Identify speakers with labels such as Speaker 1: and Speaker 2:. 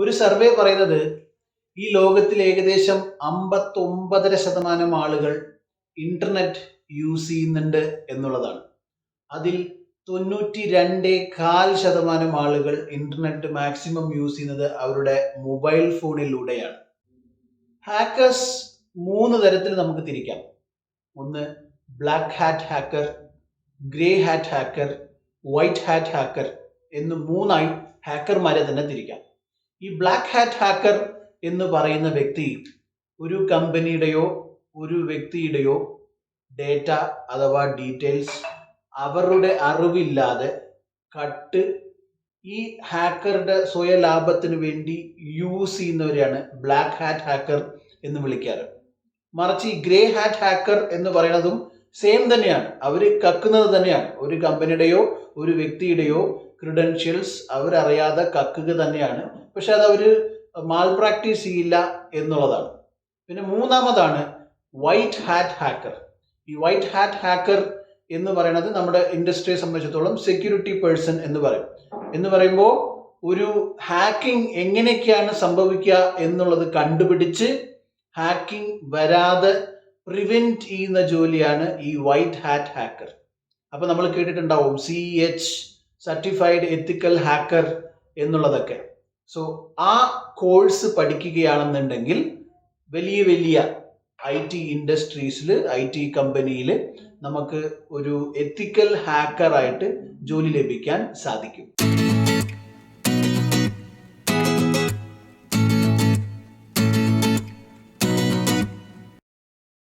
Speaker 1: ഒരു സർവേ പറയുന്നത് ഈ ലോകത്തിൽ ഏകദേശം 59.5% ആളുകൾ ഇന്റർനെറ്റ് യൂസ് ചെയ്യുന്നുണ്ട് എന്നുള്ളതാണ്. അതിൽ 92.4% ആളുകൾ ഇന്റർനെറ്റ് മാക്സിമം യൂസ് ചെയ്യുന്നത് അവരുടെ മൊബൈൽ ഫോണിലൂടെയാണ്. ഹാക്കേഴ്സ് 3 തരത്തിൽ നമുക്ക് തിരിക്കാം. ഒന്ന് black hat hacker, grey hat hacker, white hat hacker എന്ന് 3ആയി ഹാക്കർമാരെ തന്നെ തിരിക്കാം. ഈ ബ്ലാക്ക് ഹാറ്റ് ഹാക്കർ എന്ന് പറയുന്ന വ്യക്തി ഒരു കമ്പനിയുടെയോ ഒരു വ്യക്തിയുടെയോ ഡേറ്റ അഥവാ ഡീറ്റെയിൽസ് അവരുടെ അറിവില്ലാതെ കട്ട് ഈ ഹാക്കറുടെ സ്വയ ലാഭത്തിന് വേണ്ടി യൂസ് ചെയ്യുന്നവരെയാണ് ബ്ലാക്ക് ഹാറ്റ് ഹാക്കർ എന്ന് വിളിക്കാറ്. മറിച്ച് ഈ ഗ്രേ ഹാറ്റ് ഹാക്കർ എന്ന് പറയുന്നതും സെയിം തന്നെയാണ്. അവർ കക്കുന്നത് തന്നെയാണ്. ഒരു കമ്പനിയുടെയോ ഒരു വ്യക്തിയുടെയോ ക്രിഡൻഷ്യൽസ് അവരറിയാതെ കക്കുക തന്നെയാണ്. പക്ഷെ അത് അവർ മാൽ പ്രാക്ടീസ് ചെയ്യില്ല എന്നുള്ളതാണ്. പിന്നെ 3ആമതാണ് വൈറ്റ് ഹാറ്റ് ഹാക്കർ. ഈ വൈറ്റ് ഹാറ്റ് ഹാക്കർ എന്ന് പറയുന്നത് നമ്മുടെ ഇൻഡസ്ട്രിയെ സംബന്ധിച്ചിടത്തോളം സെക്യൂരിറ്റി പേഴ്സൺ എന്ന് പറയും. എന്ന് പറയുമ്പോൾ ഒരു ഹാക്കിംഗ് എങ്ങനെയൊക്കെയാണ് സംഭവിക്കുക എന്നുള്ളത് കണ്ടുപിടിച്ച് ഹാക്കിംഗ് വരാതെ പ്രിവെന്റ് ചെയ്യുന്ന ജോലിയാണ് ഈ വൈറ്റ് ഹാറ്റ് ഹാക്കർ. അപ്പൊ നമ്മൾ കേട്ടിട്ടുണ്ടാവും CEH സർട്ടിഫൈഡ് എത്തിക്കൽ ഹാക്കർ എന്നുള്ളതൊക്കെ. സോ ആ കോഴ്സ് പഠിക്കുകയാണെന്നുണ്ടെങ്കിൽ വലിയ വലിയ IT ഇൻഡസ്ട്രീസിൽ IT കമ്പനിയിൽ നമുക്ക് ഒരു എത്തിക്കൽ ഹാക്കറായിട്ട് ജോലി ലഭിക്കാൻ സാധിക്കും.